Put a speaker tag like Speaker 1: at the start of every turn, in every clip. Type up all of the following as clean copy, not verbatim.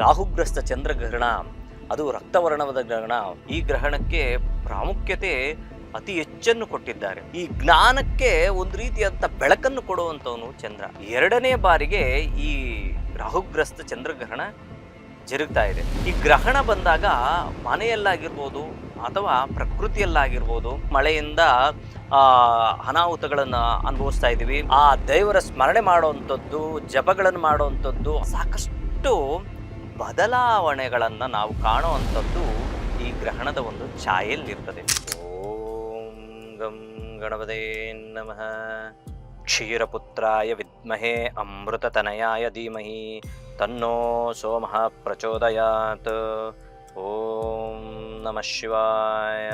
Speaker 1: ರಾಹುಗ್ರಸ್ತ ಚಂದ್ರಗ್ರಹಣ, ಅದು ರಕ್ತವರ್ಣವಾದ ಗ್ರಹಣ. ಈ ಗ್ರಹಣಕ್ಕೆ ಪ್ರಾಮುಖ್ಯತೆ ಅತಿ ಹೆಚ್ಚನ್ನು ಕೊಟ್ಟಿದ್ದಾರೆ. ಈ ಜ್ಞಾನಕ್ಕೆ ಒಂದು ರೀತಿಯಾದಂಥ ಬೆಳಕನ್ನು ಕೊಡುವಂಥವನು ಚಂದ್ರ. ಎರಡನೇ ಬಾರಿಗೆ ಈ ರಾಹುಗ್ರಸ್ತ ಚಂದ್ರಗ್ರಹಣ ಜರುಗ್ತಾ ಇದೆ. ಈ ಗ್ರಹಣ ಬಂದಾಗ ಮನೆಯಲ್ಲಾಗಿರ್ಬೋದು ಅಥವಾ ಪ್ರಕೃತಿಯಲ್ಲಾಗಿರ್ಬೋದು ಮಳೆಯಿಂದ ಅನಾಹುತಗಳನ್ನು ಅನುಭವಿಸ್ತಾ ಇದ್ದೀವಿ. ಆ ದೇವರ ಸ್ಮರಣೆ ಮಾಡುವಂಥದ್ದು, ಜಪಗಳನ್ನು ಮಾಡುವಂಥದ್ದು, ಸಾಕಷ್ಟು ಬದಲಾವಣೆಗಳನ್ನು ನಾವು ಕಾಣುವಂಥದ್ದು ಈ ಗ್ರಹಣದ ಒಂದು ಛಾಯೆಯಲ್ಲಿರ್ತದೆ. ಓಂ ಗಂ ಗಣಪತೇ ನಮಃ. ಕ್ಷೀರಪುತ್ರಾಯ ವಿದ್ಮಹೇ ಅಮೃತತನಯಾಯ ಧೀಮಹಿ ತನ್ನೋ ಸೋಮಃ ಪ್ರಚೋದಯಾತ್. ಓಂ ನಮಃ ಶಿವಾಯ.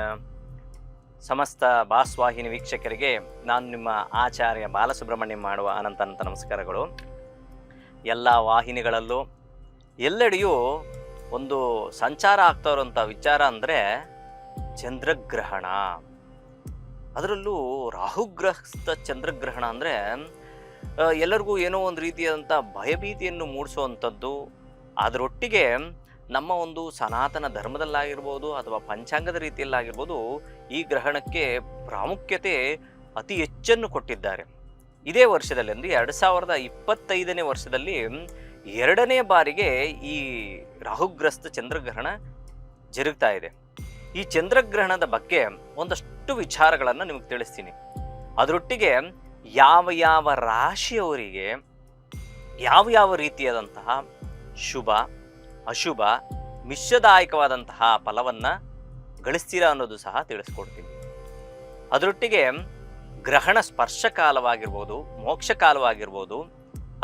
Speaker 1: ಸಮಸ್ತ ಭಾಸ್ವಾಹಿನಿ ವೀಕ್ಷಕರಿಗೆ ನಾನು ನಿಮ್ಮ ಆಚಾರ್ಯ ಬಾಲಸುಬ್ರಹ್ಮಣ್ಯ ಮಾಡುವ ಅನಂತ ನಮಸ್ಕಾರಗಳು. ಎಲ್ಲ ವಾಹಿನಿಗಳಲ್ಲೂ ಎಲ್ಲೆಡೆಯೂ ಒಂದು ಸಂಚಾರ ಆಗ್ತಾ ಇರೋಂಥ ವಿಚಾರ ಅಂದರೆ ಚಂದ್ರಗ್ರಹಣ. ಅದರಲ್ಲೂ ರಾಹುಗ್ರಸ್ತ ಚಂದ್ರಗ್ರಹಣ ಅಂದರೆ ಎಲ್ಲರಿಗೂ ಏನೋ ಒಂದು ರೀತಿಯಾದಂಥ ಭಯಭೀತಿಯನ್ನು ಮೂಡಿಸುವಂಥದ್ದು. ಅದರೊಟ್ಟಿಗೆ ನಮ್ಮ ಒಂದು ಸನಾತನ ಧರ್ಮದಲ್ಲಾಗಿರ್ಬೋದು ಅಥವಾ ಪಂಚಾಂಗದ ರೀತಿಯಲ್ಲಾಗಿರ್ಬೋದು ಈ ಗ್ರಹಣಕ್ಕೆ ಪ್ರಾಮುಖ್ಯತೆ ಅತಿ ಹೆಚ್ಚನ್ನು ಕೊಟ್ಟಿದ್ದಾರೆ. ಇದೇ ವರ್ಷದಲ್ಲಿ ಅಂದರೆ 2025ನೇ ವರ್ಷದಲ್ಲಿ ಎರಡನೇ ಬಾರಿಗೆ ಈ ರಾಹುಗ್ರಸ್ತ ಚಂದ್ರಗ್ರಹಣ ಜರುಗ್ತಾ ಇದೆ. ಈ ಚಂದ್ರಗ್ರಹಣದ ಬಗ್ಗೆ ಒಂದಷ್ಟು ವಿಚಾರಗಳನ್ನು ನಿಮಗೆ ತಿಳಿಸ್ತೀನಿ. ಅದರೊಟ್ಟಿಗೆ ಯಾವ ಯಾವ ರಾಶಿಯವರಿಗೆ ಯಾವ ರೀತಿಯಾದಂತಹ ಶುಭ ಅಶುಭ ಮಿಶ್ರದಾಯಕವಾದಂತಹ ಫಲವನ್ನು ಗಳಿಸ್ತೀರಾ ಅನ್ನೋದು ಸಹ ತಿಳಿಸ್ಕೊಡ್ತೀನಿ. ಅದರೊಟ್ಟಿಗೆ ಗ್ರಹಣ ಸ್ಪರ್ಶ ಕಾಲವಾಗಿರ್ಬೋದು, ಮೋಕ್ಷ ಕಾಲವಾಗಿರ್ಬೋದು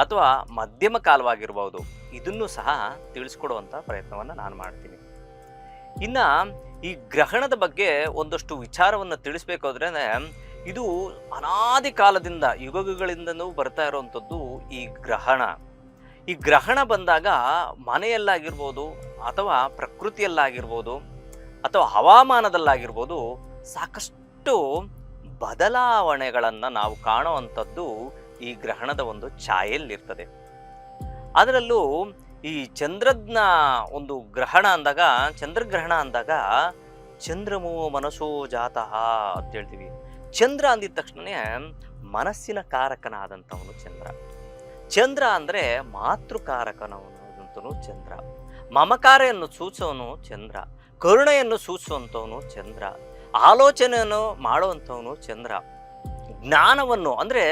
Speaker 1: ಅಥವಾ ಮಧ್ಯಮ ಕಾಲವಾಗಿರ್ಬೋದು, ಇದನ್ನು ಸಹ ತಿಳಿಸ್ಕೊಡುವಂಥ ಪ್ರಯತ್ನವನ್ನು ನಾನು ಮಾಡ್ತೀನಿ. ಇನ್ನು ಈ ಗ್ರಹಣದ ಬಗ್ಗೆ ಒಂದಷ್ಟು ವಿಚಾರವನ್ನು ತಿಳಿಸ್ಬೇಕಾದ್ರೆ ಇದು ಅನಾದಿ ಕಾಲದಿಂದ ಯುಗಗಳಿಂದನೂ ಬರ್ತಾ ಇರುವಂಥದ್ದು ಈ ಗ್ರಹಣ. ಈ ಗ್ರಹಣ ಬಂದಾಗ ಮನೆಯಲ್ಲಾಗಿರ್ಬೋದು ಅಥವಾ ಪ್ರಕೃತಿಯಲ್ಲಾಗಿರ್ಬೋದು ಅಥವಾ ಹವಾಮಾನದಲ್ಲಾಗಿರ್ಬೋದು ಸಾಕಷ್ಟು ಬದಲಾವಣೆಗಳನ್ನು ನಾವು ಕಾಣುವಂಥದ್ದು ಈ ಗ್ರಹಣದ ಒಂದು ಛಾಯೆಯಲ್ಲಿರ್ತದೆ. ಅದರಲ್ಲೂ ಈ ಚಂದ್ರನ ಒಂದು ಗ್ರಹಣ ಅಂದಾಗ, ಚಂದ್ರಗ್ರಹಣ ಅಂದಾಗ ಚಂದ್ರಮೋ ಮನಸೋ ಜಾತಃ ಅಂತ ಹೇಳ್ತೀವಿ. ಚಂದ್ರ ಅಂದಿದ ತಕ್ಷಣ ಮನಸ್ಸಿನ ಕಾರಕನಾದಂಥವನು ಚಂದ್ರ. ಚಂದ್ರ ಅಂದರೆ ಮಾತೃಕಾರಕನವನು ಚಂದ್ರ. ಮಮಕಾರೆಯನ್ನು ಸೂಚಿಸೋನು ಚಂದ್ರ. ಕರುಣೆಯನ್ನು ಸೂಚಿಸುವಂಥವನು ಚಂದ್ರ. ಆಲೋಚನೆಯನ್ನು ಮಾಡುವಂಥವನು ಚಂದ್ರ. ಜ್ಞಾನವನ್ನು ಅಂದರೆ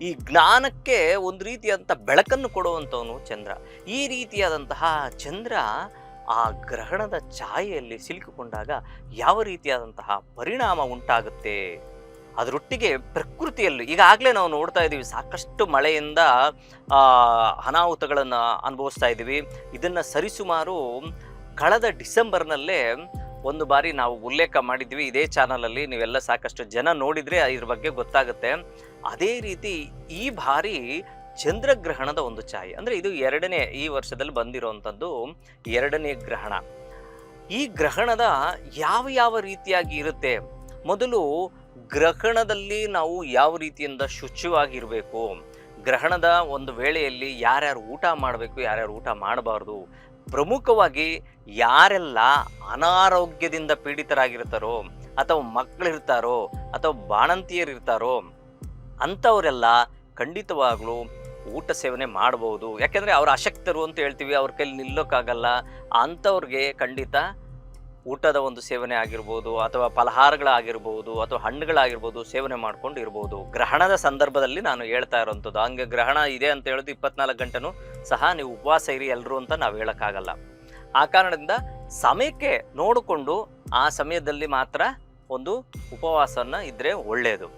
Speaker 1: ಈ ಜ್ಞಾನಕ್ಕೆ ಒಂದು ರೀತಿಯಾದಂಥ ಬೆಳಕನ್ನು ಕೊಡುವಂಥವನು ಚಂದ್ರ. ಈ ರೀತಿಯಾದಂತಹ ಚಂದ್ರ ಆ ಗ್ರಹಣದ ಛಾಯೆಯಲ್ಲಿ ಸಿಲುಕಿಕೊಂಡಾಗ ಯಾವ ರೀತಿಯಾದಂತಹ ಪರಿಣಾಮ ಉಂಟಾಗುತ್ತೆ. ಅದರೊಟ್ಟಿಗೆ ಪ್ರಕೃತಿಯಲ್ಲಿ ಈಗಾಗಲೇ ನಾವು ನೋಡ್ತಾ ಇದ್ದೀವಿ, ಸಾಕಷ್ಟು ಮಳೆಯಿಂದ ಅನಾಹುತಗಳನ್ನು ಅನುಭವಿಸ್ತಾ ಇದ್ದೀವಿ. ಇದನ್ನು ಸರಿಸುಮಾರು ಕಳೆದ ಡಿಸೆಂಬರ್ನಲ್ಲೇ ಒಂದು ಬಾರಿ ನಾವು ಉಲ್ಲೇಖ ಮಾಡಿದ್ವಿ ಇದೇ ಚಾನಲಲ್ಲಿ. ನೀವೆಲ್ಲ ಸಾಕಷ್ಟು ಜನ ನೋಡಿದರೆ ಇದ್ರ ಬಗ್ಗೆ ಗೊತ್ತಾಗುತ್ತೆ. ಅದೇ ರೀತಿ ಈ ಬಾರಿ ಚಂದ್ರಗ್ರಹಣದ ಒಂದು ಛಾಯೆ ಅಂದರೆ ಇದು ಎರಡನೇ, ಈ ವರ್ಷದಲ್ಲಿ ಬಂದಿರುವಂಥದ್ದು ಎರಡನೇ ಗ್ರಹಣ. ಈ ಗ್ರಹಣದ ಯಾವ ರೀತಿಯಾಗಿ ಇರುತ್ತೆ. ಮೊದಲು ಗ್ರಹಣದಲ್ಲಿ ನಾವು ಯಾವ ರೀತಿಯಿಂದ ಶುಚಿಯಾಗಿರಬೇಕು, ಗ್ರಹಣದ ಒಂದು ವೇಳೆಯಲ್ಲಿ ಯಾರ್ಯಾರು ಊಟ ಮಾಡಬೇಕು, ಯಾರ್ಯಾರು ಊಟ ಮಾಡಬಾರ್ದು, ಪ್ರಮುಖವಾಗಿ ಯಾರೆಲ್ಲ ಅನಾರೋಗ್ಯದಿಂದ ಪೀಡಿತರಾಗಿರ್ತಾರೋ ಅಥವಾ ಮಕ್ಕಳಿರ್ತಾರೋ ಅಥವಾ ಬಾಣಂತಿಯರಿರ್ತಾರೋ ಅಂಥವರೆಲ್ಲ ಖಂಡಿತವಾಗ್ಲೂ ಊಟ ಸೇವನೆ ಮಾಡ್ಬೋದು. ಯಾಕೆಂದರೆ ಅವರು ಅಶಕ್ತರು ಅಂತ ಹೇಳ್ತೀವಿ, ಅವ್ರ ಕೈಲಿ ನಿಲ್ಲೋಕ್ಕಾಗಲ್ಲ. ಅಂಥವ್ರಿಗೆ ಖಂಡಿತ ಊಟದ ಒಂದು ಸೇವನೆ ಆಗಿರ್ಬೋದು ಅಥವಾ ಫಲಹಾರಗಳಾಗಿರ್ಬೋದು ಅಥವಾ ಹಣ್ಣುಗಳಾಗಿರ್ಬೋದು ಸೇವನೆ ಮಾಡ್ಕೊಂಡು ಇರ್ಬೋದು. ಗ್ರಹಣದ ಸಂದರ್ಭದಲ್ಲಿ ನಾನು ಹೇಳ್ತಾ ಇರೋವಂಥದ್ದು. ಹಂಗೆ ಗ್ರಹಣ ಇದೆ ಅಂತ ಹೇಳೋದು 24 ಗಂಟೆನೂ ಸಹ ನೀವು ಉಪವಾಸ ಇರಿ ಎಲ್ಲರೂ ಅಂತ ನಾವು ಹೇಳೋಕ್ಕಾಗಲ್ಲ. ಆ ಕಾರಣದಿಂದ ಸಮಯಕ್ಕೆ ನೋಡಿಕೊಂಡು ಆ ಸಮಯದಲ್ಲಿ ಮಾತ್ರ ಒಂದು ಉಪವಾಸನ ಇದ್ದರೆ ಒಳ್ಳೆಯದು.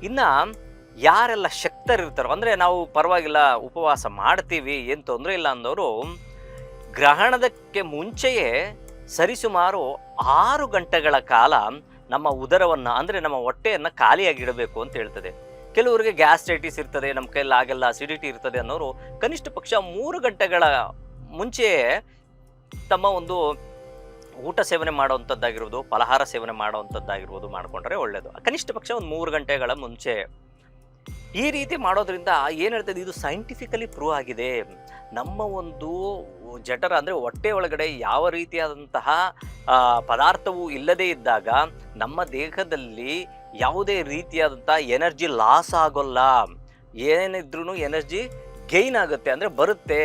Speaker 1: ಇನ್ನು ಯಾರೆಲ್ಲ ಶಕ್ತರಿರ್ತಾರೋ ಅಂದರೆ ನಾವು ಪರವಾಗಿಲ್ಲ ಉಪವಾಸ ಮಾಡ್ತೀವಿ, ಏನು ತೊಂದರೆ ಇಲ್ಲ ಅಂದವರು ಗ್ರಹಣದಕ್ಕೆ ಮುಂಚೆಯೇ ಸರಿಸುಮಾರು 6 ಗಂಟೆಗಳ ಕಾಲ ನಮ್ಮ ಉದರವನ್ನು ಅಂದರೆ ನಮ್ಮ ಹೊಟ್ಟೆಯನ್ನು ಖಾಲಿಯಾಗಿಡಬೇಕು ಅಂತ ಹೇಳ್ತದೆ. ಕೆಲವರಿಗೆ ಗ್ಯಾಸ್ಟ್ರೈಟಿಸ್ ಇರ್ತದೆ, ನಮ್ಮ ಕೈಯಲ್ಲಿ ಆಗೆಲ್ಲ ಅಸಿಡಿಟಿ ಇರ್ತದೆ ಅನ್ನೋರು ಕನಿಷ್ಠ ಪಕ್ಷ 3 ಗಂಟೆಗಳ ಮುಂಚೆಯೇ ತಮ್ಮ ಒಂದು ಊಟ ಸೇವನೆ ಮಾಡುವಂಥದ್ದಾಗಿರ್ಬೋದು, ಫಲಹಾರ ಸೇವನೆ ಮಾಡುವಂಥದ್ದಾಗಿರ್ಬೋದು ಮಾಡಿಕೊಂಡ್ರೆ ಒಳ್ಳೆಯದು. ಕನಿಷ್ಠ ಪಕ್ಷ ಒಂದು 3 ಗಂಟೆಗಳ ಮುಂಚೆ. ಈ ರೀತಿ ಮಾಡೋದ್ರಿಂದ ಏನು ಹೇಳ್ತದೆ, ಇದು ಸೈಂಟಿಫಿಕಲಿ ಪ್ರೂವ್ ಆಗಿದೆ. ನಮ್ಮ ಒಂದು ಜಠರ ಅಂದರೆ ಹೊಟ್ಟೆ ಒಳಗಡೆ ಯಾವ ರೀತಿಯಾದಂತಹ ಪದಾರ್ಥವು ಇಲ್ಲದೇ ಇದ್ದಾಗ ನಮ್ಮ ದೇಹದಲ್ಲಿ ಯಾವುದೇ ರೀತಿಯಾದಂಥ ಎನರ್ಜಿ ಲಾಸ್ ಆಗೋಲ್ಲ, ಏನಿದ್ರೂ ಎನರ್ಜಿ ಗೈನ್ ಆಗುತ್ತೆ, ಅಂದರೆ ಬರುತ್ತೆ,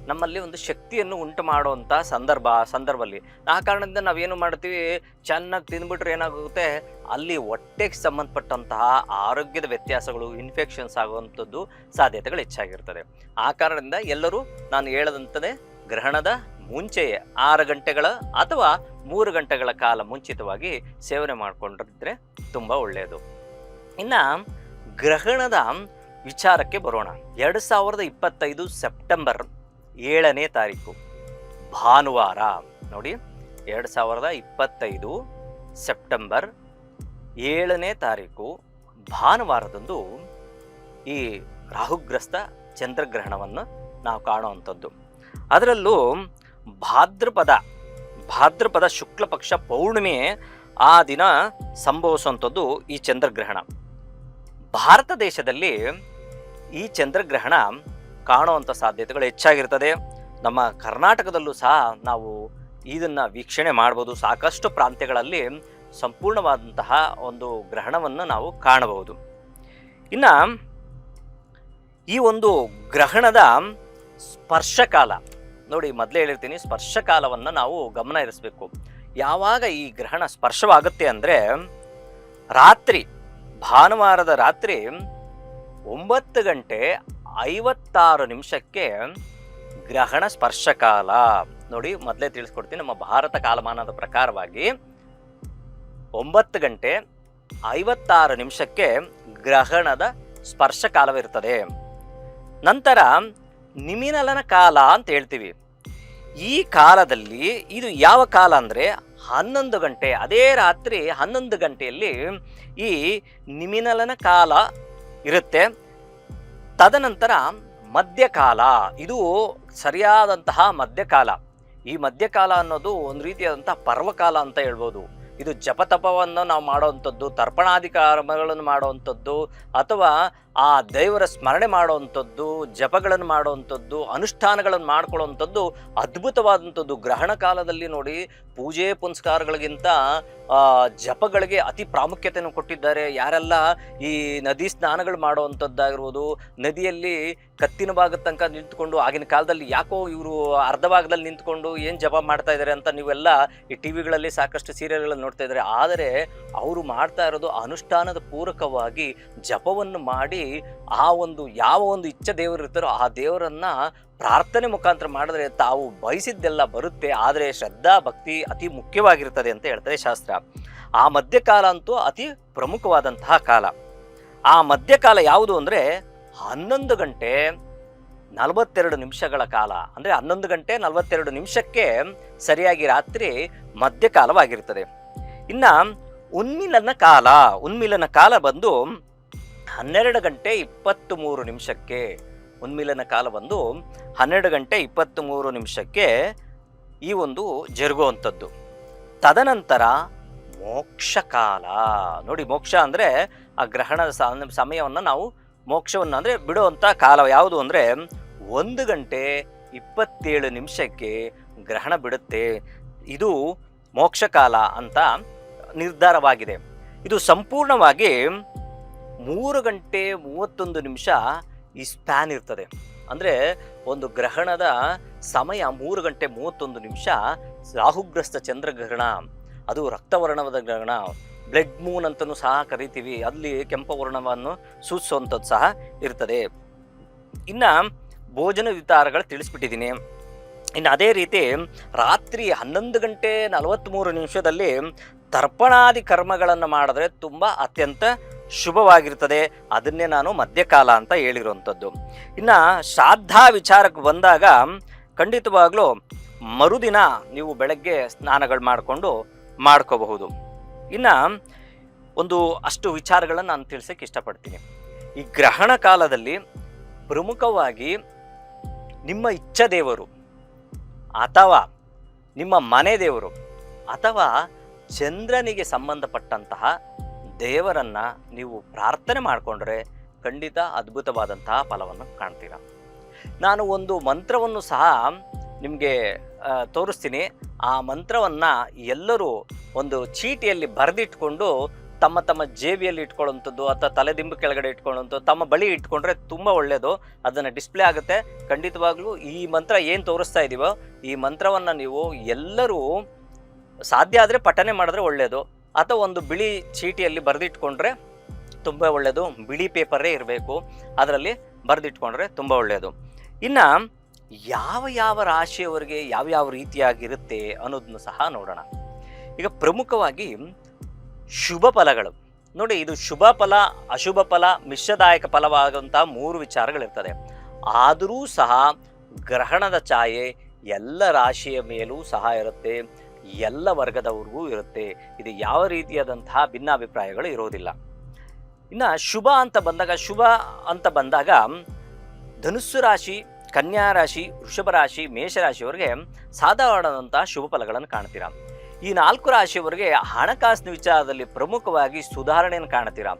Speaker 1: ನಮ್ಮಲ್ಲಿ ಒಂದು ಶಕ್ತಿಯನ್ನು ಉಂಟು ಮಾಡುವಂಥ ಸಂದರ್ಭದಲ್ಲಿ. ಆ ಕಾರಣದಿಂದ ನಾವೇನು ಮಾಡ್ತೀವಿ, ಚೆನ್ನಾಗಿ ತಿಂದ್ಬಿಟ್ರೆ ಏನಾಗುತ್ತೆ, ಅಲ್ಲಿ ಹೊಟ್ಟೆಗೆ ಸಂಬಂಧಪಟ್ಟಂತಹ ಆರೋಗ್ಯದ ವ್ಯತ್ಯಾಸಗಳು, ಇನ್ಫೆಕ್ಷನ್ಸ್ ಆಗುವಂಥದ್ದು ಸಾಧ್ಯತೆಗಳು ಹೆಚ್ಚಾಗಿರ್ತದೆ. ಆ ಕಾರಣದಿಂದ ಎಲ್ಲರೂ ನಾನು ಹೇಳದಂಥದ್ದೇ ಗ್ರಹಣದ ಮುಂಚೆಯೇ 6 ಗಂಟೆಗಳ ಅಥವಾ 3 ಗಂಟೆಗಳ ಕಾಲ ಮುಂಚಿತವಾಗಿ ಸೇವನೆ ಮಾಡಿಕೊಂಡಿದ್ರೆ ತುಂಬ ಒಳ್ಳೆಯದು. ಇನ್ನು ಗ್ರಹಣದ ವಿಚಾರಕ್ಕೆ ಬರೋಣ. 2025 ಸೆಪ್ಟೆಂಬರ್ 7ನೇ ತಾರೀಕು ಭಾನುವಾರ ನೋಡಿ. 2025 ಸೆಪ್ಟೆಂಬರ್ 7ನೇ ತಾರೀಕು ಭಾನುವಾರದಂದು ಈ ರಾಹುಗ್ರಸ್ತ ಚಂದ್ರಗ್ರಹಣವನ್ನು ನಾವು ಕಾಣುವಂಥದ್ದು. ಅದರಲ್ಲೂ ಭಾದ್ರಪದ ಶುಕ್ಲ ಪಕ್ಷ ಪೌರ್ಣಿಮೆ ಆ ದಿನ ಸಂಭವಿಸುವಂಥದ್ದು ಈ ಚಂದ್ರಗ್ರಹಣ. ಭಾರತ ದೇಶದಲ್ಲಿ ಈ ಚಂದ್ರಗ್ರಹಣ ಕಾಣುವಂಥ ಸಾಧ್ಯತೆಗಳು ಹೆಚ್ಚಾಗಿರ್ತದೆ. ನಮ್ಮ ಕರ್ನಾಟಕದಲ್ಲೂ ಸಹ ನಾವು ಇದನ್ನು ವೀಕ್ಷಣೆ ಮಾಡ್ಬೋದು. ಸಾಕಷ್ಟು ಪ್ರಾಂತ್ಯಗಳಲ್ಲಿ ಸಂಪೂರ್ಣವಾದಂತಹ ಒಂದು ಗ್ರಹಣವನ್ನು ನಾವು ಕಾಣಬಹುದು. ಇನ್ನು ಈ ಒಂದು ಗ್ರಹಣದ ಸ್ಪರ್ಶಕಾಲ ನೋಡಿ, ಮೊದಲೇ ಹೇಳಿರ್ತೀನಿ, ಸ್ಪರ್ಶಕಾಲವನ್ನು ನಾವು ಗಮನ ಇರಿಸಬೇಕು. ಯಾವಾಗ ಈ ಗ್ರಹಣ ಸ್ಪರ್ಶವಾಗುತ್ತೆ ಅಂದರೆ ರಾತ್ರಿ, ಭಾನುವಾರದ ರಾತ್ರಿ 9:56 ಗ್ರಹಣ ಸ್ಪರ್ಶಕಾಲ. ನೋಡಿ, ಮೊದಲೇ ತಿಳಿಸ್ಕೊಡ್ತೀನಿ. ನಮ್ಮ ಭಾರತ ಕಾಲಮಾನದ ಪ್ರಕಾರವಾಗಿ 9:56 ಗ್ರಹಣದ ಸ್ಪರ್ಶಕಾಲವಿರ್ತದೆ. ನಂತರ ನಿಮಿನಲನ ಕಾಲ ಅಂತ ಹೇಳ್ತೀವಿ. ಈ ಕಾಲದಲ್ಲಿ ಇದು ಯಾವ ಕಾಲ ಅಂದರೆ 11 ಗಂಟೆ, ಅದೇ ರಾತ್ರಿ 11 ಗಂಟೆಯಲ್ಲಿ ಈ ನಿಮಿನಲನ ಕಾಲ ಇರುತ್ತೆ. ತದನಂತರ ಮಧ್ಯಕಾಲ, ಇದು ಸರಿಯಾದಂತಹ ಮಧ್ಯಕಾಲ. ಈ ಮಧ್ಯಕಾಲ ಅನ್ನೋದು ಒಂದು ರೀತಿಯಾದಂತಹ ಪರ್ವಕಾಲ ಅಂತ ಹೇಳ್ಬೋದು. ಇದು ಜಪತಪವನ್ನು ನಾವು ಮಾಡುವಂಥದ್ದು, ತರ್ಪಣಾದಿ ಕರ್ಮಗಳನ್ನು ಮಾಡುವಂಥದ್ದು, ಅಥವಾ ಆ ದೇವರ ಸ್ಮರಣೆ ಮಾಡುವಂಥದ್ದು, ಜಪಗಳನ್ನು ಮಾಡುವಂಥದ್ದು, ಅನುಷ್ಠಾನಗಳನ್ನು ಮಾಡ್ಕೊಳ್ಳುವಂಥದ್ದು ಅದ್ಭುತವಾದಂಥದ್ದು. ಗ್ರಹಣ ಕಾಲದಲ್ಲಿ ನೋಡಿ, ಪೂಜೆ ಪುನಸ್ಕಾರಗಳಿಗಿಂತ ಜಪಗಳಿಗೆ ಅತಿ ಪ್ರಾಮುಖ್ಯತೆಯನ್ನು ಕೊಟ್ಟಿದ್ದಾರೆ. ಯಾರೆಲ್ಲ ಈ ನದಿ ಸ್ನಾನಗಳು ಮಾಡುವಂಥದ್ದಾಗಿರ್ಬೋದು, ನದಿಯಲ್ಲಿ ಕತ್ತಿನ ಭಾಗದ ತನಕ ನಿಂತ್ಕೊಂಡು, ಆಗಿನ ಕಾಲದಲ್ಲಿ ಯಾಕೋ ಇವರು ಅರ್ಧ ಭಾಗದಲ್ಲಿ ನಿಂತ್ಕೊಂಡು ಏನು ಜಪ ಮಾಡ್ತಾ ಇದ್ದಾರೆ ಅಂತ ನೀವೆಲ್ಲ ಈ ಟಿ ವಿಗಳಲ್ಲಿ ಸಾಕಷ್ಟು ಸೀರಿಯಲ್ಗಳನ್ನು ನೋಡ್ತಾ ಇದ್ದಾರೆ. ಆದರೆ ಅವರು ಮಾಡ್ತಾ ಇರೋದು ಅನುಷ್ಠಾನದ ಪೂರಕವಾಗಿ ಜಪವನ್ನು ಮಾಡಿ ಆ ಒಂದು ಯಾವ ಒಂದು ಇಚ್ಛೆ ದೇವರು ಇರ್ತಾರೋ ಆ ದೇವರನ್ನ ಪ್ರಾರ್ಥನೆ ಮುಖಾಂತರ ಮಾಡಿದ್ರೆ ತಾವು ಬಯಸಿದ್ದೆಲ್ಲ ಬರುತ್ತೆ. ಆದರೆ ಶ್ರದ್ಧಾ ಭಕ್ತಿ ಅತಿ ಮುಖ್ಯವಾಗಿರ್ತದೆ ಅಂತ ಹೇಳ್ತದೆ ಶಾಸ್ತ್ರ. ಆ ಮಧ್ಯಕಾಲ ಅಂತೂ ಅತಿ ಪ್ರಮುಖವಾದಂತಹ ಕಾಲ. ಆ ಮಧ್ಯಕಾಲ ಯಾವುದು ಅಂದರೆ 11:42 ಕಾಲ. ಅಂದರೆ 11:42 ಸರಿಯಾಗಿ ರಾತ್ರಿ ಮಧ್ಯಕಾಲವಾಗಿರ್ತದೆ. ಇನ್ನು ಉನ್ಮಿಲನ ಕಾಲ ಬಂದು 12:23. ಉನ್ಮಿಲನ ಕಾಲ ಬಂದು 12:23 ಈ ಒಂದು ಜರುಗುವಂಥದ್ದು. ತದನಂತರ ಮೋಕ್ಷ ಕಾಲ ನೋಡಿ. ಮೋಕ್ಷ ಅಂದರೆ ಆ ಗ್ರಹಣದ ಸಮಯವನ್ನು ನಾವು ಮೋಕ್ಷವನ್ನು ಅಂದರೆ ಬಿಡುವಂಥ ಕಾಲ ಯಾವುದು ಅಂದರೆ 1:27 ಗ್ರಹಣ ಬಿಡುತ್ತೆ. ಇದು ಮೋಕ್ಷ ಕಾಲ ಅಂತ ನಿರ್ಧಾರವಾಗಿದೆ. ಇದು ಸಂಪೂರ್ಣವಾಗಿ 3:31 ಈ ಸ್ಪ್ಯಾನ್ ಇರ್ತದೆ. ಅಂದರೆ ಒಂದು ಗ್ರಹಣದ ಸಮಯ 3:31. ರಾಹುಗ್ರಸ್ತ ಚಂದ್ರಗ್ರಹಣ, ಅದು ರಕ್ತವರ್ಣವಾದ ಗ್ರಹಣ, ಬ್ಲಡ್ ಮೂನ್ ಅಂತಲೂ ಸಹ ಕರಿತೀವಿ. ಅಲ್ಲಿ ಕೆಂಪು ವರ್ಣವನ್ನು ಸೂಚಿಸುವಂಥದ್ದು ಸಹ ಇರ್ತದೆ. ಇನ್ನು ಭೋಜನ ವಿಚಾರಗಳು ತಿಳಿಸ್ಬಿಟ್ಟಿದ್ದೀನಿ. ಇನ್ನು ಅದೇ ರೀತಿ ರಾತ್ರಿ 11:43 ತರ್ಪಣಾದಿ ಕರ್ಮಗಳನ್ನು ಮಾಡಿದ್ರೆ ತುಂಬ ಅತ್ಯಂತ ಶುಭವಾಗಿರ್ತದೆ. ಅದನ್ನೇ ನಾನು ಮಧ್ಯಕಾಲ ಅಂತ ಹೇಳಿರುವಂಥದ್ದು. ಇನ್ನು ಶ್ರಾದ್ದ ವಿಚಾರಕ್ಕೆ ಬಂದಾಗ ಖಂಡಿತವಾಗ್ಲೂ ಮರುದಿನ ನೀವು ಬೆಳಗ್ಗೆ ಸ್ನಾನಗಳು ಮಾಡ್ಕೋಬಹುದು. ಇನ್ನು ಒಂದು ಅಷ್ಟು ವಿಚಾರಗಳನ್ನು ನಾನು ತಿಳಿಸೋಕ್ಕೆ ಇಷ್ಟಪಡ್ತೀನಿ. ಈ ಗ್ರಹಣ ಕಾಲದಲ್ಲಿ ಪ್ರಮುಖವಾಗಿ ನಿಮ್ಮ ಇಚ್ಛಾ ದೇವರು ಅಥವಾ ನಿಮ್ಮ ಮನೆ ದೇವರು ಅಥವಾ ಚಂದ್ರನಿಗೆ ಸಂಬಂಧಪಟ್ಟಂತಹ ದೇವರನ್ನು ನೀವು ಪ್ರಾರ್ಥನೆ ಮಾಡಿಕೊಂಡ್ರೆ ಖಂಡಿತ ಅದ್ಭುತವಾದಂತಹ ಫಲವನ್ನು ಕಾಣ್ತೀರ. ನಾನು ಒಂದು ಮಂತ್ರವನ್ನು ಸಹ ನಿಮಗೆ ತೋರಿಸ್ತೀನಿ. ಆ ಮಂತ್ರವನ್ನು ಎಲ್ಲರೂ ಒಂದು ಚೀಟಿಯಲ್ಲಿ ಬರೆದಿಟ್ಕೊಂಡು ತಮ್ಮ ತಮ್ಮ ಜೇಬಿಯಲ್ಲಿ ಇಟ್ಕೊಳ್ಳೋಂಥದ್ದು ಅಥವಾ ತಲೆದಿಂಬು ಕೆಳಗಡೆ ಇಟ್ಕೊಳ್ಳೋಂಥದ್ದು ತಮ್ಮ ಬಳಿ ಇಟ್ಕೊಂಡ್ರೆ ತುಂಬ ಒಳ್ಳೆಯದು. ಅದನ್ನು ಡಿಸ್ಪ್ಲೇ ಆಗುತ್ತೆ. ಖಂಡಿತವಾಗ್ಲೂ ಈ ಮಂತ್ರ ಏನು ತೋರಿಸ್ತಾ ಇದ್ದೀವೋ ಈ ಮಂತ್ರವನ್ನು ನೀವು ಎಲ್ಲರೂ ಸಾಧ್ಯ ಆದರೆ ಪಠನೆ ಮಾಡಿದ್ರೆ ಒಳ್ಳೆಯದು, ಅಥವಾ ಒಂದು ಬಿಳಿ ಚೀಟಿಯಲ್ಲಿ ಬರೆದಿಟ್ಕೊಂಡ್ರೆ ತುಂಬ ಒಳ್ಳೆಯದು. ಬಿಳಿ ಪೇಪರೇ ಇರಬೇಕು, ಅದರಲ್ಲಿ ಬರೆದಿಟ್ಕೊಂಡ್ರೆ ತುಂಬ ಒಳ್ಳೆಯದು. ಇನ್ನು ಯಾವ ಯಾವ ರಾಶಿಯವರಿಗೆ ಯಾವ್ಯಾವ ರೀತಿಯಾಗಿರುತ್ತೆ ಅನ್ನೋದನ್ನು ಸಹ ನೋಡೋಣ. ಈಗ ಪ್ರಮುಖವಾಗಿ ಶುಭ ಫಲಗಳು ನೋಡಿ, ಇದು ಶುಭ ಫಲ, ಅಶುಭ ಫಲ, ಮಿಶ್ರದಾಯಕ ಫಲವಾದಂತಹ 3 ವಿಚಾರಗಳಿರ್ತದೆ. ಆದರೂ ಸಹ ಗ್ರಹಣದ ಛಾಯೆ ಎಲ್ಲ ರಾಶಿಯ ಮೇಲೂ ಸಹ ಇರುತ್ತೆ, ಎಲ್ಲ ವರ್ಗದವ್ರಿಗೂ ಇರುತ್ತೆ. ಇದು ಯಾವ ರೀತಿಯಾದಂತಹ ಭಿನ್ನಾಭಿಪ್ರಾಯಗಳು ಇರೋದಿಲ್ಲ. ಇನ್ನು ಶುಭ ಅಂತ ಬಂದಾಗ ಧನುಸ್ಸು ರಾಶಿ, ಕನ್ಯಾ ರಾಶಿ, ವೃಷಭ ರಾಶಿ, ಮೇಷರಾಶಿಯವರಿಗೆ ಸಾಧಾರಣವಾದಂತಹ ಶುಭ ಫಲಗಳನ್ನು ಕಾಣ್ತೀರಾ. ಈ 4 ರಾಶಿಯವರಿಗೆ ಹಣಕಾಸಿನ ವಿಚಾರದಲ್ಲಿ ಪ್ರಮುಖವಾಗಿ ಸುಧಾರಣೆಯನ್ನು ಕಾಣ್ತೀರಾ.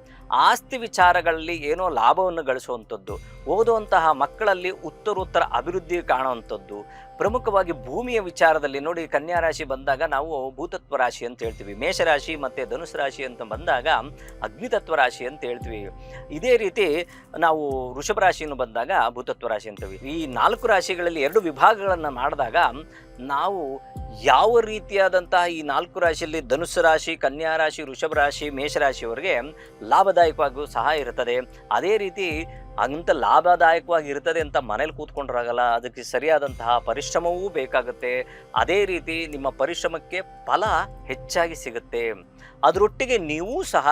Speaker 1: ಆಸ್ತಿ ವಿಚಾರಗಳಲ್ಲಿ ಏನೋ ಲಾಭವನ್ನು ಗಳಿಸುವಂಥದ್ದು, ಓದುವಂತಹ ಮಕ್ಕಳಲ್ಲಿ ಉತ್ತರೋತ್ತರ ಅಭಿವೃದ್ಧಿ ಕಾಣುವಂಥದ್ದು. ಪ್ರಮುಖವಾಗಿ ಭೂಮಿಯ ವಿಚಾರದಲ್ಲಿ ನೋಡಿ, ಕನ್ಯಾ ರಾಶಿ ಬಂದಾಗ ನಾವು ಭೂತತ್ವ ರಾಶಿ ಅಂತ ಹೇಳ್ತೀವಿ, ಮೇಷರಾಶಿ ಮತ್ತು ಧನುಸು ರಾಶಿ ಅಂತ ಬಂದಾಗ ಅಗ್ನಿತತ್ವ ರಾಶಿ ಅಂತ ಹೇಳ್ತೀವಿ. ಇದೇ ರೀತಿ ನಾವು ವೃಷಭ ರಾಶಿಯನ್ನು ಬಂದಾಗ ಭೂತತ್ವ ರಾಶಿ ಅಂತೀವಿ. ಈ 4 ರಾಶಿಗಳಲ್ಲಿ 2 ವಿಭಾಗಗಳನ್ನು ಮಾಡಿದಾಗ ನಾವು ಯಾವ ರೀತಿಯಾದಂತಹ ಈ 4 ರಾಶಿಯಲ್ಲಿ ಧನುಸ್ಸು ರಾಶಿ, ಕನ್ಯಾ ರಾಶಿ, ವೃಷಭ ರಾಶಿ, ಮೇಷರಾಶಿಯವರಿಗೆ ಲಾಭದಾಯಕವಾಗಿಯೂ ಸಹ ಇರುತ್ತದೆ. ಅದೇ ರೀತಿ ಅಂತ ಲಾಭದಾಯಕವಾಗಿ ಇರ್ತದೆ ಅಂತ ಮನೇಲಿ ಕೂತ್ಕೊಂಡ್ರಾಗಲ್ಲ, ಅದಕ್ಕೆ ಸರಿಯಾದಂತಹ ಪರಿಶ್ರಮವೂ ಬೇಕಾಗುತ್ತೆ. ಅದೇ ರೀತಿ ನಿಮ್ಮ ಪರಿಶ್ರಮಕ್ಕೆ ಫಲ ಹೆಚ್ಚಾಗಿ ಸಿಗುತ್ತೆ. ಅದರೊಟ್ಟಿಗೆ ನೀವು ಸಹ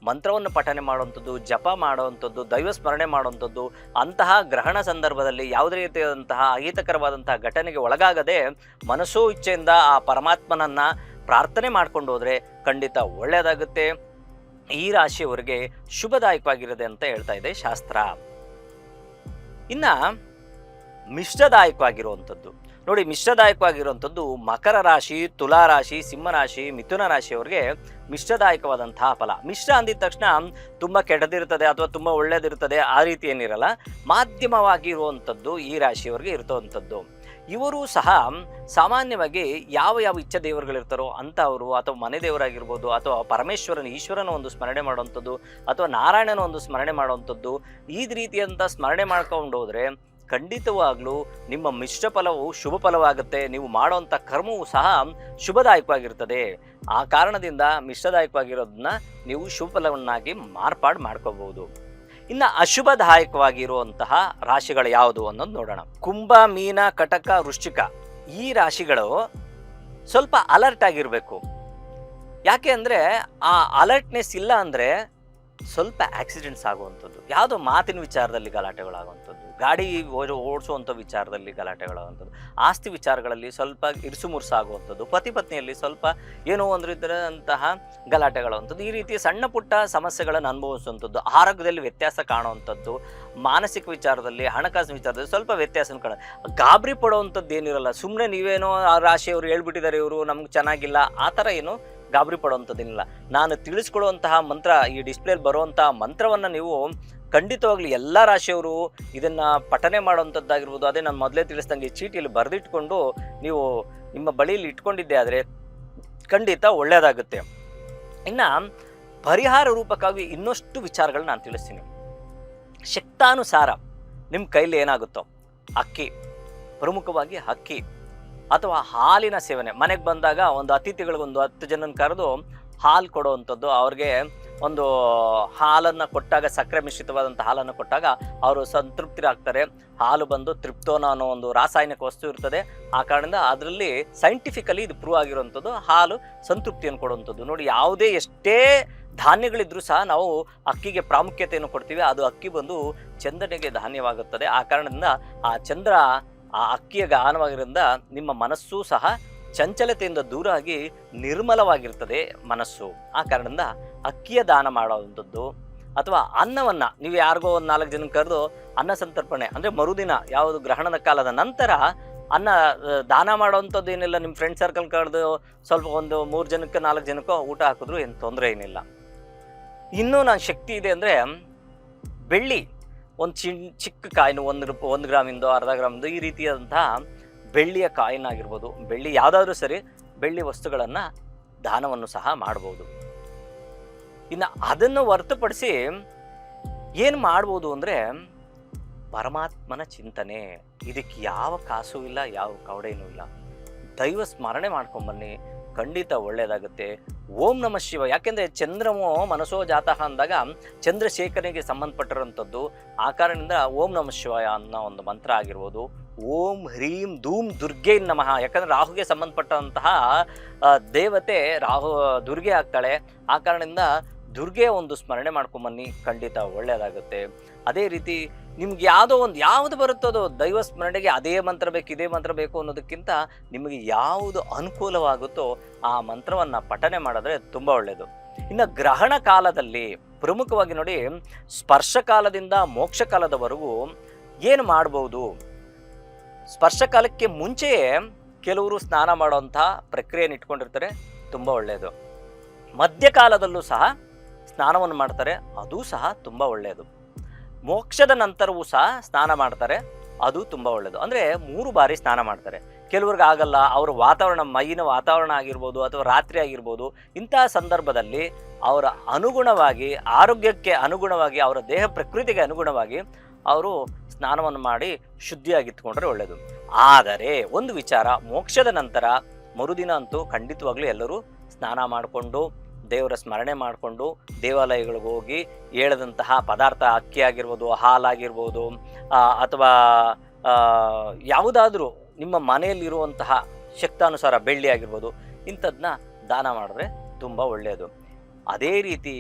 Speaker 1: ಮಂತ್ರವನ್ನು ಪಠನೆ ಮಾಡುವಂಥದ್ದು, ಜಪ ಮಾಡುವಂಥದ್ದು, ದೈವ ಸ್ಮರಣೆ ಮಾಡುವಂಥದ್ದು, ಅಂತಹ ಗ್ರಹಣ ಸಂದರ್ಭದಲ್ಲಿ ಯಾವುದೇ ರೀತಿಯಾದಂತಹ ಅಹಿತಕರವಾದಂತಹ ಘಟನೆಗೆ ಒಳಗಾಗದೆ ಮನಸ್ಸೋ ಇಚ್ಛೆಯಿಂದ ಆ ಪರಮಾತ್ಮನನ್ನು ಪ್ರಾರ್ಥನೆ ಮಾಡ್ಕೊಂಡು ಹೋದರೆ ಖಂಡಿತ ಒಳ್ಳೆಯದಾಗುತ್ತೆ. ಈ ರಾಶಿಯವರಿಗೆ ಶುಭದಾಯಕವಾಗಿರುತ್ತೆ ಅಂತ ಹೇಳ್ತಾ ಇದೆ ಶಾಸ್ತ್ರ. ಇನ್ನು ಮಿಶ್ರದಾಯಕವಾಗಿರುವಂಥದ್ದು ನೋಡಿ, ಮಿಶ್ರದಾಯಕವಾಗಿರುವಂಥದ್ದು ಮಕರ ರಾಶಿ, ತುಲಾ ರಾಶಿ, ಸಿಂಹ ರಾಶಿ, ಮಿಥುನ ರಾಶಿಯವರಿಗೆ ಮಿಶ್ರದಾಯಕವಾದಂತಹ ಫಲ. ಮಿಶ್ರ ಅಂದಿದ ತಕ್ಷಣ ತುಂಬ ಕೆಟ್ಟದಿರ್ತದೆ ಅಥವಾ ತುಂಬ ಒಳ್ಳೆಯದಿರ್ತದೆ ಆ ರೀತಿ ಏನಿರಲ್ಲ, ಮಾಧ್ಯಮವಾಗಿರುವಂಥದ್ದು ಈ ರಾಶಿಯವರಿಗೆ ಇರುವಂಥದ್ದು. ಇವರು ಸಹ ಸಾಮಾನ್ಯವಾಗಿ ಯಾವ ಇಚ್ಛಾ ದೇವರುಗಳಿರ್ತಾರೋ ಅಂಥವರು, ಅಥವಾ ಮನೆ ದೇವರಾಗಿರ್ಬೋದು, ಅಥವಾ ಈಶ್ವರನ ಒಂದು ಸ್ಮರಣೆ ಮಾಡುವಂಥದ್ದು, ಅಥವಾ ನಾರಾಯಣನ ಒಂದು ಸ್ಮರಣೆ ಮಾಡುವಂಥದ್ದು, ಈ ರೀತಿಯಂಥ ಸ್ಮರಣೆ ಮಾಡ್ಕೊಂಡು ಹೋದರೆ ಖಂಡಿತವಾಗ್ಲೂ ನಿಮ್ಮ ಮಿಶ್ರ ಫಲವು ಶುಭ ಫಲವಾಗುತ್ತೆ. ನೀವು ಮಾಡುವಂಥ ಕರ್ಮವೂ ಸಹ ಶುಭದಾಯಕವಾಗಿರ್ತದೆ. ಆ ಕಾರಣದಿಂದ ಮಿಶ್ರದಾಯಕವಾಗಿರೋದನ್ನ ನೀವು ಶುಭ ಫಲವನ್ನಾಗಿ ಮಾರ್ಪಾಡು ಮಾಡ್ಕೋಬಹುದು. ಇನ್ನು ಅಶುಭದಾಯಕವಾಗಿರುವಂತಹ ರಾಶಿಗಳು ಯಾವುದು ಅನ್ನೋದು ನೋಡೋಣ. ಕುಂಭ, ಮೀನ, ಕಟಕ, ವೃಶ್ಚಿಕ ಈ ರಾಶಿಗಳು ಸ್ವಲ್ಪ ಅಲರ್ಟ್ ಆಗಿರಬೇಕು. ಯಾಕೆ ಅಂದರೆ ಆ ಅಲರ್ಟ್ನೆಸ್ ಇಲ್ಲ ಅಂದರೆ ಸ್ವಲ್ಪ ಆಕ್ಸಿಡೆಂಟ್ಸ್ ಆಗುವಂಥದ್ದು, ಯಾವುದೋ ಮಾತಿನ ವಿಚಾರದಲ್ಲಿ ಗಲಾಟೆಗಳಾಗುವಂಥದ್ದು, ಗಾಡಿ ಓಡಿಸುವಂಥ ವಿಚಾರದಲ್ಲಿ ಗಲಾಟೆಗಳಾಗುವಂಥದ್ದು, ಆಸ್ತಿ ವಿಚಾರಗಳಲ್ಲಿ ಸ್ವಲ್ಪ ಇರುಸುಮುರುಸು ಆಗುವಂಥದ್ದು, ಪತಿ ಪತ್ನಿಯಲ್ಲಿ ಸ್ವಲ್ಪ ಏನೋ ಒಂದು ರೀತಿಯಾದಂತಹ ಗಲಾಟೆಗಳಾಗುವಂಥದ್ದು, ಈ ರೀತಿಯ ಸಣ್ಣ ಪುಟ್ಟ ಸಮಸ್ಯೆಗಳನ್ನು ಅನುಭವಿಸುವಂಥದ್ದು, ಆರೋಗ್ಯದಲ್ಲಿ ವ್ಯತ್ಯಾಸ ಕಾಣುವಂಥದ್ದು, ಮಾನಸಿಕ ವಿಚಾರದಲ್ಲಿ, ಹಣಕಾಸಿನ ವಿಚಾರದಲ್ಲಿ ಸ್ವಲ್ಪ ವ್ಯತ್ಯಾಸ ಗಾಬರಿ ಪಡುವಂಥದ್ದು ಏನಿರಲ್ಲ. ಸುಮ್ಮನೆ ನೀವೇನೋ ಆ ರಾಶಿಯವರು ಹೇಳ್ಬಿಟ್ಟಿದ್ದಾರೆ ಇವರು ನಮ್ಗೆ ಚೆನ್ನಾಗಿಲ್ಲ ಆ ಥರ ಏನು ಗಾಬರಿ ಪಡುವಂಥದ್ದೇನಿಲ್ಲ. ನಾನು ತಿಳಿಸ್ಕೊಡುವಂತಹ ಮಂತ್ರ, ಈ ಡಿಸ್ಪ್ಲೇಲಿ ಬರುವಂತಹ ಮಂತ್ರವನ್ನು ನೀವು ಖಂಡಿತವಾಗ್ಲೂ ಎಲ್ಲ ರಾಶಿಯವರು ಇದನ್ನು ಪಠನೆ ಮಾಡುವಂಥದ್ದಾಗಿರ್ಬೋದು. ಅದೇ ನಾನು ಮೊದಲೇ ತಿಳಿಸ್ದಂಗೆ ಚೀಟಿಯಲ್ಲಿ ಬರೆದಿಟ್ಕೊಂಡು ನೀವು ನಿಮ್ಮ ಬಳಿಯಲ್ಲಿ ಇಟ್ಕೊಂಡಿದ್ದೆ ಆದರೆ ಖಂಡಿತ ಒಳ್ಳೆಯದಾಗುತ್ತೆ. ಇನ್ನು ಪರಿಹಾರ ರೂಪಕ್ಕಾಗಿ ಇನ್ನಷ್ಟು ವಿಚಾರಗಳನ್ನ ನಾನು ತಿಳಿಸ್ತೀನಿ. ಶಕ್ತಾನುಸಾರ ನಿಮ್ಮ ಕೈಲಿ ಏನಾಗುತ್ತೋ ಅಕ್ಕಿ, ಪ್ರಮುಖವಾಗಿ ಅಕ್ಕಿ ಅಥವಾ ಹಾಲಿನ ಸೇವನೆ. ಮನೆಗೆ ಬಂದಾಗ ಒಂದು ಅತಿಥಿಗಳಿಗೊಂದು 10 ಜನನ ಕರೆದು ಹಾಲು ಕೊಡುವಂಥದ್ದು, ಅವ್ರಿಗೆ ಒಂದು ಹಾಲನ್ನು ಕೊಟ್ಟಾಗ, ಸಕ್ಕರೆ ಮಿಶ್ರಿತವಾದಂಥ ಹಾಲನ್ನು ಕೊಟ್ಟಾಗ ಅವರು ಸಂತೃಪ್ತಿರಾಗ್ತಾರೆ. ಹಾಲು ಬಂದು ತ್ರಿಪ್ಟೋನ ಅನ್ನೋ ಒಂದು ರಾಸಾಯನಿಕ ವಸ್ತು ಇರ್ತದೆ. ಆ ಕಾರಣದಿಂದ ಅದರಲ್ಲಿ ಸೈಂಟಿಫಿಕಲಿ ಇದು ಪ್ರೂವ್ ಆಗಿರುವಂಥದ್ದು, ಹಾಲು ಸಂತೃಪ್ತಿಯನ್ನು ಕೊಡುವಂಥದ್ದು. ನೋಡಿ, ಯಾವುದೇ ಎಷ್ಟೇ ಧಾನ್ಯಗಳಿದ್ರೂ ಸಹ ನಾವು ಅಕ್ಕಿಗೆ ಪ್ರಾಮುಖ್ಯತೆಯನ್ನು ಕೊಡ್ತೀವಿ. ಅದು ಅಕ್ಕಿ ಬಂದು ಚಂದ್ರನಿಗೆ ಧಾನ್ಯವಾಗುತ್ತದೆ. ಆ ಕಾರಣದಿಂದ ಆ ಚಂದ್ರ ಆ ಅಕ್ಕಿಯ ಗಾನವಾಗಿರೋದ್ರಿಂದ ನಿಮ್ಮ ಮನಸ್ಸು ಸಹ ಚಂಚಲತೆಯಿಂದ ದೂರ ಆಗಿ ನಿರ್ಮಲವಾಗಿರ್ತದೆ ಮನಸ್ಸು. ಆ ಕಾರಣದಿಂದ ಅಕ್ಕಿಯ ದಾನ ಮಾಡುವಂಥದ್ದು, ಅಥವಾ ಅನ್ನವನ್ನು ನೀವು ಯಾರಿಗೋ ಒಂದು 4 ಜನಕ್ಕೆ ಕರೆದು ಅನ್ನ ಸಂತರ್ಪಣೆ ಅಂದರೆ ಮರುದಿನ ಯಾವುದು ಗ್ರಹಣದ ಕಾಲದ ನಂತರ ಅನ್ನ ದಾನ ಮಾಡುವಂಥದ್ದು ಏನಿಲ್ಲ. ನಿಮ್ಮ ಫ್ರೆಂಡ್ ಸರ್ಕಲ್ ಕರೆದು ಸ್ವಲ್ಪ ಒಂದು 3 ಜನಕ್ಕೆ 4 ಜನಕ್ಕೋ ಊಟ ಹಾಕಿದ್ರು ಏನು ತೊಂದರೆ ಏನಿಲ್ಲ. ಇನ್ನೂ ನಾನು ಶಕ್ತಿ ಇದೆ ಅಂದರೆ ಬೆಳ್ಳಿ ಒಂದು ಚಿಕ್ಕ ಕಾಯಿನ್ 1 ಗ್ರಾಮಿಂದು, ಅರ್ಧ ಗ್ರಾಮಿಂದು, ಈ ರೀತಿಯಾದಂತಹ ಬೆಳ್ಳಿಯ ಕಾಯಿನ್ ಆಗಿರ್ಬೋದು, ಬೆಳ್ಳಿ ಯಾವುದಾದ್ರೂ ಸರಿ, ಬೆಳ್ಳಿ ವಸ್ತುಗಳನ್ನು ದಾನವನ್ನು ಸಹ ಮಾಡ್ಬೋದು. ಇನ್ನು ಅದನ್ನು ಹೊರತುಪಡಿಸಿ ಏನು ಮಾಡ್ಬೋದು ಅಂದರೆ ಪರಮಾತ್ಮನ ಚಿಂತನೆ. ಇದಕ್ಕೆ ಯಾವ ಕಾಸು ಇಲ್ಲ, ಯಾವ ಕವಡೆನೂ ಇಲ್ಲ. ದೈವ ಸ್ಮರಣೆ ಮಾಡ್ಕೊಂಬನ್ನಿ, ಖಂಡಿತ ಒಳ್ಳೆಯದಾಗುತ್ತೆ. ಓಂ ನಮಃ ಶಿವ. ಯಾಕೆಂದರೆ ಚಂದ್ರಮೋ ಮನಸೋ ಜಾತಃ ಅಂದಾಗ ಚಂದ್ರಶೇಖರನಿಗೆ ಸಂಬಂಧಪಟ್ಟಿರುವಂಥದ್ದು. ಆ ಕಾರಣದಿಂದ ಓಂ ನಮಃ ಶಿವಾಯ ಅನ್ನೋ ಒಂದು ಮಂತ್ರ ಆಗಿರ್ಬೋದು. ಓಂ ಹ್ರೀಂ ಧೂಮ್ ದುರ್ಗೆ ನಮಃ. ಯಾಕಂದರೆ ರಾಹುಗೆ ಸಂಬಂಧಪಟ್ಟಂತಹ ದೇವತೆ ದುರ್ಗೆ ಆಗ್ತಾಳೆ. ಆ ಕಾರಣದಿಂದ ದುರ್ಗೆ ಒಂದು ಸ್ಮರಣೆ ಮಾಡ್ಕೊಂಬನ್ನಿ, ಖಂಡಿತ ಒಳ್ಳೆಯದಾಗುತ್ತೆ. ಅದೇ ರೀತಿ ನಿಮ್ಗೆ ಯಾವುದು ಬರುತ್ತದೋ ದೈವ ಸ್ಮರಣೆಗೆ, ಅದೇ ಮಂತ್ರ ಬೇಕು, ಇದೇ ಮಂತ್ರ ಬೇಕು ಅನ್ನೋದಕ್ಕಿಂತ ನಿಮಗೆ ಯಾವುದು ಅನುಕೂಲವಾಗುತ್ತೋ ಆ ಮಂತ್ರವನ್ನು ಪಠನೆ ಮಾಡಿದ್ರೆ ತುಂಬ ಒಳ್ಳೆಯದು. ಇನ್ನು ಗ್ರಹಣ ಕಾಲದಲ್ಲಿ ಪ್ರಮುಖವಾಗಿ ನೋಡಿ, ಸ್ಪರ್ಶ ಕಾಲದಿಂದ ಮೋಕ್ಷ ಕಾಲದವರೆಗೂ ಏನು ಮಾಡ್ಬೋದು? ಸ್ಪರ್ಶ ಕಾಲಕ್ಕೆ ಮುಂಚೆಯೇ ಕೆಲವರು ಸ್ನಾನ ಮಾಡುವಂಥ ಪ್ರಕ್ರಿಯೆಯನ್ನು ಇಟ್ಕೊಂಡಿರ್ತಾರೆ, ತುಂಬ ಒಳ್ಳೆಯದು. ಮಧ್ಯಕಾಲದಲ್ಲೂ ಸಹ ಸ್ನಾನವನ್ನು ಮಾಡ್ತಾರೆ, ಅದೂ ಸಹ ತುಂಬ ಒಳ್ಳೆಯದು. ಮೋಕ್ಷದ ನಂತರವೂ ಸಹ ಸ್ನಾನ ಮಾಡ್ತಾರೆ, ಅದು ತುಂಬ ಒಳ್ಳೆಯದು. ಅಂದರೆ 3 ಬಾರಿ ಸ್ನಾನ ಮಾಡ್ತಾರೆ. ಕೆಲವ್ರಿಗೆ ಆಗಲ್ಲ, ಅವರ ವಾತಾವರಣ, ಮೈನ ವಾತಾವರಣ ಆಗಿರ್ಬೋದು ಅಥವಾ ರಾತ್ರಿ ಆಗಿರ್ಬೋದು, ಇಂತಹ ಸಂದರ್ಭದಲ್ಲಿ ಅವರ ಅನುಗುಣವಾಗಿ, ಆರೋಗ್ಯಕ್ಕೆ ಅನುಗುಣವಾಗಿ, ಅವರ ದೇಹ ಪ್ರಕೃತಿಗೆ ಅನುಗುಣವಾಗಿ ಅವರು ಸ್ನಾನವನ್ನು ಮಾಡಿ ಶುದ್ಧಿಯಾಗಿತ್ಕೊಂಡ್ರೆ ಒಳ್ಳೆಯದು. ಆದರೆ ಒಂದು ವಿಚಾರ, ಮೋಕ್ಷದ ನಂತರ ಮರುದಿನ ಅಂತೂ ಖಂಡಿತವಾಗ್ಲೂ ಎಲ್ಲರೂ ಸ್ನಾನ ಮಾಡಿಕೊಂಡು ದೇವರ ಸ್ಮರಣೆ ಮಾಡಿಕೊಂಡು ದೇವಾಲಯಗಳಿಗೆ ಹೋಗಿ ಹೇಳಿದಂತಹ ಪದಾರ್ಥ, ಅಕ್ಕಿ ಆಗಿರ್ಬೋದು, ಹಾಲಾಗಿರ್ಬೋದು, ಅಥವಾ ಯಾವುದಾದ್ರೂ ನಿಮ್ಮ ಮನೆಯಲ್ಲಿರುವಂತಹ ಶಕ್ತಾನುಸಾರ ಬೆಳ್ಳಿ ಆಗಿರ್ಬೋದು, ಇಂಥದ್ದನ್ನ ದಾನ ಮಾಡಿದ್ರೆ ತುಂಬ ಒಳ್ಳೆಯದು. ಅದೇ ರೀತಿ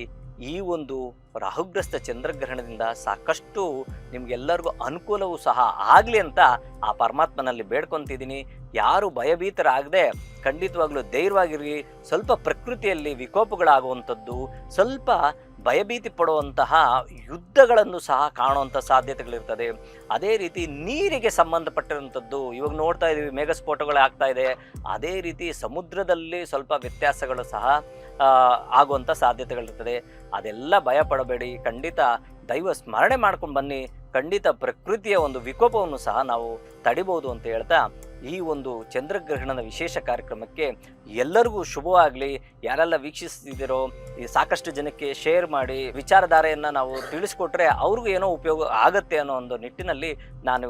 Speaker 1: ಈ ಒಂದು ರಾಹುಗ್ರಸ್ತ ಚಂದ್ರಗ್ರಹಣದಿಂದ ಸಾಕಷ್ಟು ನಿಮಗೆಲ್ಲರಿಗೂ ಅನುಕೂಲವೂ ಸಹ ಆಗಲಿ ಅಂತ ಆ ಪರಮಾತ್ಮನಲ್ಲಿ ಬೇಡ್ಕೊತಿದ್ದೀನಿ. ಯಾರು ಭಯಭೀತರಾಗದೆ ಖಂಡಿತವಾಗ್ಲೂ ಧೈರ್ಯವಾಗಿರಿ. ಸ್ವಲ್ಪ ಪ್ರಕೃತಿಯಲ್ಲಿ ವಿಕೋಪಗಳಾಗುವಂಥದ್ದು, ಸ್ವಲ್ಪ ಭಯಭೀತಿ ಪಡುವಂತಹ ಯುದ್ಧಗಳನ್ನು ಸಹ ಕಾಣುವಂಥ ಸಾಧ್ಯತೆಗಳಿರ್ತದೆ. ಅದೇ ರೀತಿ ನೀರಿಗೆ ಸಂಬಂಧಪಟ್ಟಿರುವಂಥದ್ದು ಇವಾಗ ನೋಡ್ತಾ ಇದ್ದೀವಿ, ಮೇಘಸ್ಫೋಟಗಳು ಆಗ್ತಾ ಇದೆ. ಅದೇ ರೀತಿ ಸಮುದ್ರದಲ್ಲಿ ಸ್ವಲ್ಪ ವ್ಯತ್ಯಾಸಗಳು ಸಹ ಆಗುವಂಥ ಸಾಧ್ಯತೆಗಳಿರ್ತದೆ. ಅದೆಲ್ಲ ಭಯ ಪಡಬೇಡಿ, ಖಂಡಿತ ದೈವ ಸ್ಮರಣೆ ಮಾಡ್ಕೊಂಡು ಬನ್ನಿ, ಖಂಡಿತ ಪ್ರಕೃತಿಯ ಒಂದು ವಿಕೋಪವನ್ನು ಸಹ ನಾವು ತಡಿಬಹುದು ಅಂತ ಹೇಳ್ತಾ ಈ ಒಂದು ಚಂದ್ರಗ್ರಹಣದ ವಿಶೇಷ ಕಾರ್ಯಕ್ರಮಕ್ಕೆ ಎಲ್ಲರಿಗೂ ಶುಭವಾಗಲಿ. ಯಾರೆಲ್ಲ ವೀಕ್ಷಿಸ್ತಿದ್ದೀರೋ ಈ ಸಾಕಷ್ಟು ಜನಕ್ಕೆ ಶೇರ್ ಮಾಡಿ, ವಿಚಾರಧಾರೆಯನ್ನು ನಾವು ತಿಳಿಸ್ಕೊಟ್ರೆ ಅವ್ರಿಗೂ ಏನೋ ಉಪಯೋಗ ಆಗುತ್ತೆ ಅನ್ನೋ ಒಂದು ನಿಟ್ಟಿನಲ್ಲಿ ನಾನು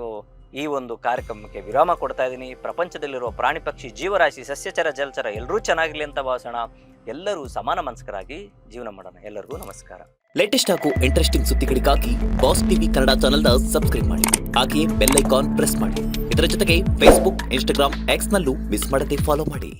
Speaker 1: ಈ ಒಂದು ಕಾರ್ಯಕ್ರಮಕ್ಕೆ ವಿರಾಮ ಕೊಡ್ತಾ ಇದ್ದೀನಿ. ಪ್ರಪಂಚದಲ್ಲಿರುವ ಪ್ರಾಣಿ ಪಕ್ಷಿ ಜೀವರಾಶಿ ಸಸ್ಯಚರ ಜಲಚರ ಎಲ್ಲರೂ ಚೆನ್ನಾಗಿರಲಿ ಅಂತ ಭಾವಿಸೋಣ. ಎಲ್ಲರೂ ಸಮಾನ ಮನಸ್ಕರಾಗಿ ಜೀವನ ಮಾಡೋಣ. ಎಲ್ಲರಿಗೂ ನಮಸ್ಕಾರ.
Speaker 2: ಲೇಟೆಸ್ಟ್ ಹಾಗೂ ಇಂಟ್ರೆಸ್ಟಿಂಗ್ ಸುದ್ದಿಗಳಿಗಾಗಿ ಬಾಸ್ ಟಿವಿ ಕನ್ನಡ ಚಾನೆಲ್ನ ಸಬ್ಸ್ಕ್ರೈಬ್ ಮಾಡಿ, ಹಾಗೆಯೇ ಬೆಲ್ ಐಕಾನ್ ಪ್ರೆಸ್ ಮಾಡಿ. ಇದರ ಜೊತೆಗೆ ಫೇಸ್ಬುಕ್, ಇನ್ಸ್ಟಾಗ್ರಾಮ್, ಎಕ್ಸ್ ನಲ್ಲೂ ಮಿಸ್ ಮಾಡದೆ ಫಾಲೋ ಮಾಡಿ.